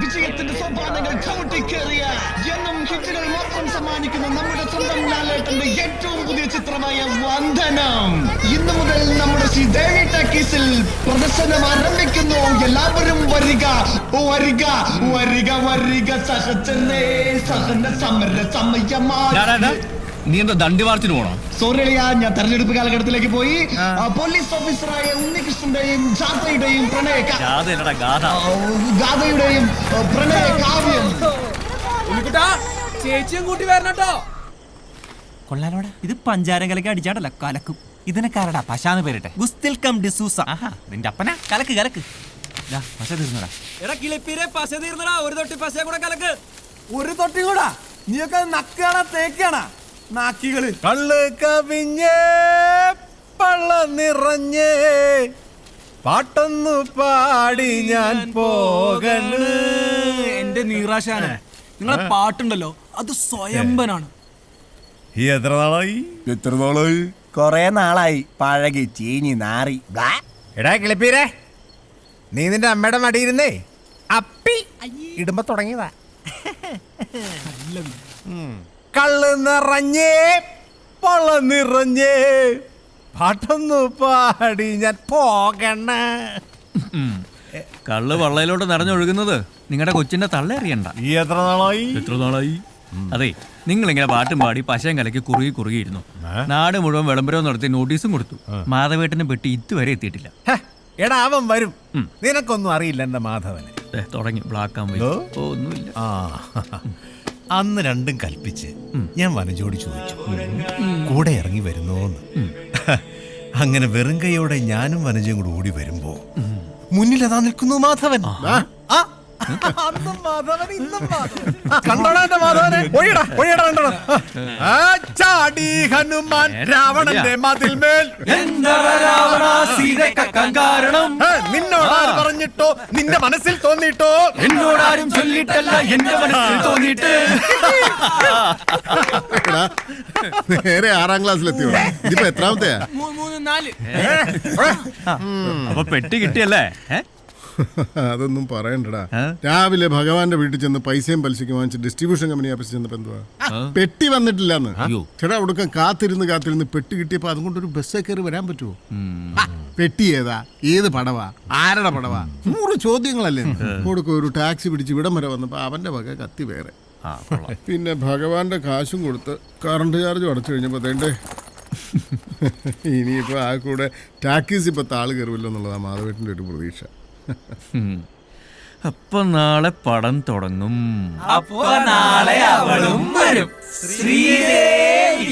വിജയത്തിന്റെ സോപാനങ്ങൾ ചവിട്ടിക്കേറിയ എന്നും ഹിറ്റുകൾ മാത്രം സമ്മാനിക്കുന്ന നമ്മുടെ സ്വന്തം ലാലേട്ടന്റെ ഏറ്റവും പുതിയ ചിത്രമായ വന്ദനം ഇന്നു മുതൽ നമ്മുടെ ശ്രീ ദേവി ടാക്കീസിൽ പ്രദർശനം ആരംഭിക്കുന്നു. എല്ലാവരും വരിക വരിക വരിക വരിക സഹജനേ സഹന സമര സമയമാണ്. നീ എന്താ ദണ്ഡി മാർച്ചിന് പോണോ? സോറി അളിയാ, ഞാൻ തെരഞ്ഞെടുപ്പ് കാലഘട്ടത്തിലേക്ക് പോയി. പോലീസ് ഓഫീസറായ ഉണ്ണികൃഷ്ണന്റെയും ജാഥയുടെയും ഗാഥയുടെയും പ്രണയ കാവ്യം ചേച്ചിയും കൂട്ടി വരണട്ടോ. കൊള്ളാലോടാ, ഇത് പഞ്ചാരം കലക്കി അടിച്ചാടല്ല കലക്കും. ഇതിനെക്കാരടാ പശാന്ന് പേരിട്ടെ ഗുസ്തിൽ കം ഡിസൂസ. നിന്റെ അപ്പന കലക്ക് കലക്ക്. പശ തീർന്നടാ. എടാ കിളിപ്പീരെ പശ തീർന്നടാ. ഒരു തൊട്ടി പശ കൂടെ കലക്ക്. ഒരു തൊട്ടി കൂടാ. നീയൊക്കെ നക്കാണാ തേക്കാണാ നാക്കികള്. കള്ള് കവിഞ്ഞേ പള്ള നിറഞ്ഞേ പാട്ടൊന്നു പാടി ഞാൻ പോകണ്. എന്റെ നീറാശാന് നിങ്ങളെ പാട്ടുണ്ടല്ലോ അത് സ്വയംഭനാണ്. എത്ര നാളായി? കൊറേ നാളായി. പഴകി ചീഞ്ഞി നാറി. എടാ കിളിപ്പീരെ, നീ നിന്റെ അമ്മയുടെ മടിയിരുന്നേ അപ്പി ഇടുമ്പോ തുടങ്ങിയതാ. കള്ള് നിറഞ്ഞേ പള്ള നിറഞ്ഞേ പാട്ടൊന്നു പാടി ഞാൻ പോകണ. കള്ള് വള്ളയിലോട്ട് നിറഞ്ഞൊഴുകുന്നത് നിങ്ങളുടെ കൊച്ചിന്റെ തള്ള അറിയണ്ട. എത്ര നാളായി? അതെ, നിങ്ങളിങ്ങനെ പാട്ടും പാടി പശയും കലക്കി കുറുകിയിരുന്നു. നാട് മുഴുവൻ വിളംബരവും നടത്തി നോട്ടീസും കൊടുത്തു. മാധവേട്ടനെ പെട്ടി ഇതുവരെ എത്തിയിട്ടില്ല. എടാ അവൻ വരും. നിനക്കൊന്നും അറിയില്ല എന്റെ മാധവന്. തുടങ്ങി ബ്ലാക്ക് ആൻഡ് വൈറ്റ്. ഒന്നുമില്ല. അന്ന് രണ്ടും കൽപ്പിച്ച് ഞാൻ വനജോടി ചോദിച്ചു കൂടെ ഇറങ്ങി വരുന്നോന്ന്. അങ്ങനെ വെറും കൈയോടെ ഞാനും വനജയും കൂടെ ഓടി വരുമ്പോ മുന്നിലതാ നിൽക്കുന്നു മാധവൻ. ഹനുമാൻ രാവണന്റെ മതിൽമേൽ നിന്നോടാരും പറഞ്ഞിട്ടോ നിന്റെ മനസ്സിൽ തോന്നിട്ടോ എന്നോടാരും ചൊല്ലിട്ടല്ല എന്റെ മനസ്സിൽ തോന്നിയിട്ട്. നേരെ 6ാം ക്ലാസ്സിലെത്തിയോ? ഇതിപ്പോ എത്രാമത്തെയാ? 3, 4. അപ്പൊ പെട്ടി കിട്ടിയല്ലേ? അതൊന്നും പറയണ്ടടാ. രാവിലെ ഭഗവാന്റെ വീട്ടിൽ ചെന്ന് പൈസയും പലിശയ്ക്ക് വാങ്ങിച്ച് ഡിസ്ട്രിബ്യൂഷൻ കമ്പനി ഓഫീസിൽ ചെന്നപ്പോ എന്തുവാ പെട്ടി വന്നിട്ടില്ലെന്ന്. ചേട്ടാ ഒടുക്കം കാത്തിരുന്ന് പെട്ടി കിട്ടിയപ്പോ അതുകൊണ്ടൊരു ബസ്സേ കയറി വരാൻ പറ്റുമോ? പെട്ടി ഏതാ, ഏത് പടവാ, ആരുടെ പടവാ, 100 ചോദ്യങ്ങളല്ലേ. കൊടുക്ക ഒരു ടാക്സി പിടിച്ച് ഇവിടം വരെ വന്നപ്പോ അവന്റെ വക കത്തി വേറെ. പിന്നെ ഭഗവാന്റെ കാശും കൊടുത്ത് കറണ്ട് ചാർജും അടച്ചു കഴിഞ്ഞപ്പോ അതേണ്ടേ ഇനിയിപ്പോ ആ കൂടെ ടാക്സി ഇപ്പൊ താള് കയറുമല്ലോ എന്നുള്ളതാ മാധവേട്ടന്റെ ഒരു പ്രതീക്ഷ. അപ്പൊ നാളെ പടം തുടങ്ങും. അപ്പൊ നാളെ അവളും വരും. ശ്രീദേവി.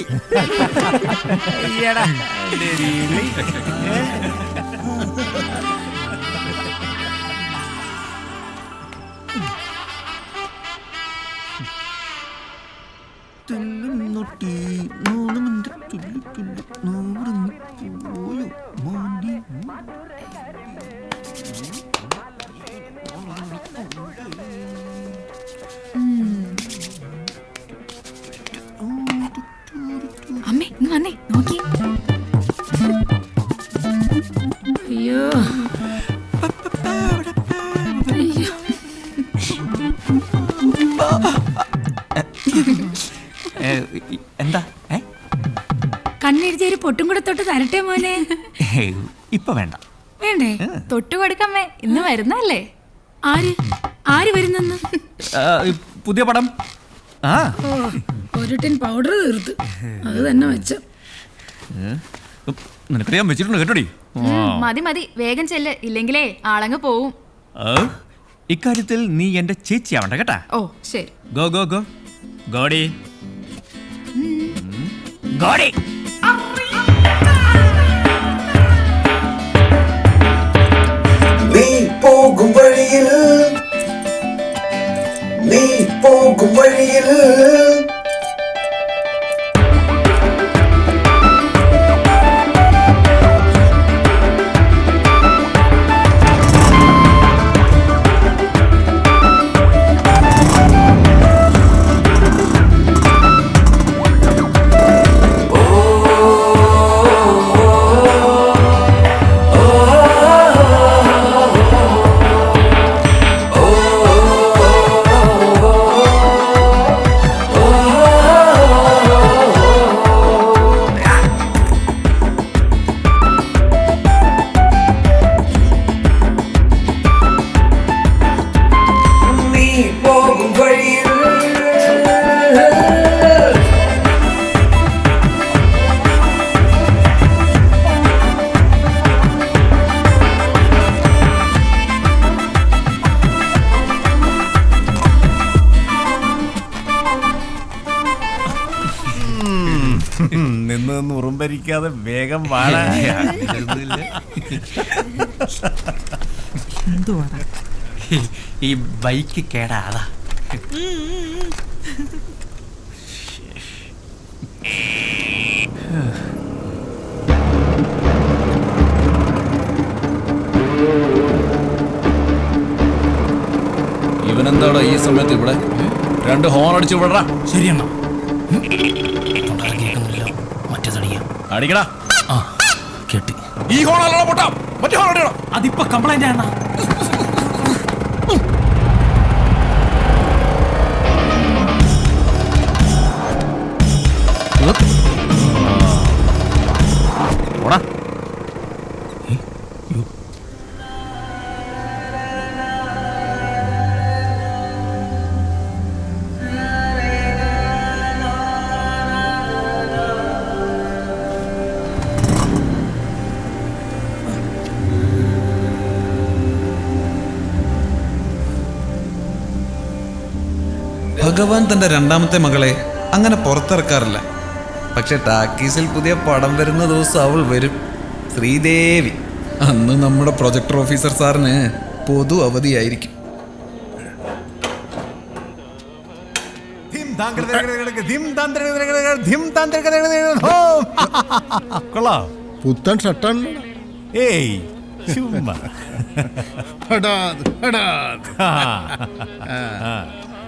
അമ്മേ ഇന്ന് വന്നേ നോക്കി. അയ്യോ എന്താ കണ്ണെഴുതിയൊരു പൊട്ടും കൂടെ തൊട്ട് തരട്ടെ മോനെ. ഇപ്പൊ വേണ്ട. വേണ്ടേ? തൊട്ട് കൊടുക്കമ്മേ, ഇന്ന് വരുന്നല്ലേ. ആര് വരുന്നെന്ന്? പുതിയ പടം. ഒരു ടിൻ പൗഡർ തീർത്ത് അത് തന്നെ വെച്ച. നിനക്കറിയാൻ വെച്ചിട്ടുണ്ട് കേട്ടോടി. മതി വേഗം ചെല്ല്, ഇല്ലെങ്കിലേ ആളങ്ങ് പോവും. ഇക്കാര്യത്തിൽ നീ എന്റെ ചേച്ചിയാവണ്ട കേട്ടാ. ഓ ശരി. ഗോ ഗോ ഗോ ഗോഡി ഗോഡി. നീ പോകും വഴിയിൽ നിന്ന് ഉറുമ്പരിക്കാതെ വേഗം വാഴ. ഈ ബൈക്ക് കേടാതാ. ഇവനെന്താടാ ഈ സമയത്ത് ഇവിടെ? 2 ഹോൺ അടിച്ചു വിടറാ. ശരിയെണ്ണ അടിക്കടാ. കേട്ടി. ഈ ഹോൺ അല്ലടാ പൊട്ടാ, മറ്റേ ഹോൺ അടിക്കടാ. അതിപ്പോ കംപ്ലൈന്റ് ആണ്. ഓടാ. ഭഗവാൻ തന്റെ 2ാമത്തെ മകളെ അങ്ങനെ പുറത്തിറക്കാറില്ല. പക്ഷെ ടാക്കീസിൽ പുതിയ പടം വരുന്ന ദിവസം അവൾ വരും. ശ്രീദേവി. അന്ന് നമ്മുടെ പ്രൊജക്ടർ ഓഫീസർ സാറിന് പൊതു അവധിയായിരിക്കും. കൊള്ളാം. പുത്തൻ ഷട്ടാണ്. ഏയ് ചുമ്മാ.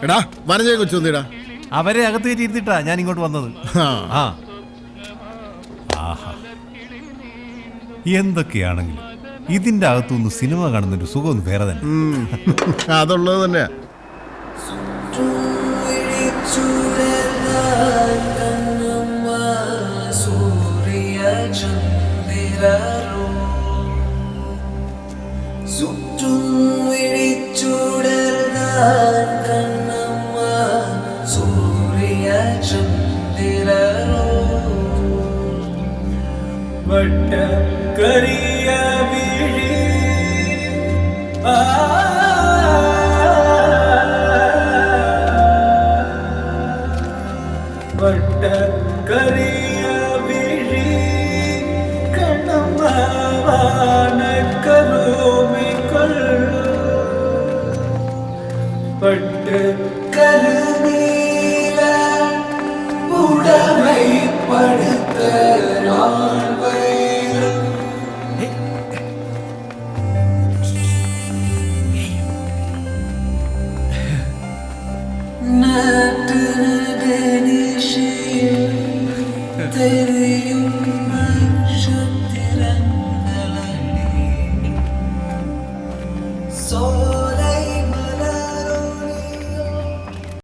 എടാ വനജയെ കൊച്ചൊന്നിടാ. അവരെ അകത്ത് കയറ്റി ഇരുത്തിട്ടാ ഞാൻ ഇങ്ങോട്ട് വന്നത്. ആ ആഹാ, എന്തൊക്കെയാണെങ്കിലും ഇതിന്റെ അകത്തുനിന്ന് സിനിമ കാണുന്നൊരു സുഖമൊന്നും വേറെ തന്നെ. അതുള്ളത് തന്നെയാ. தெரியும்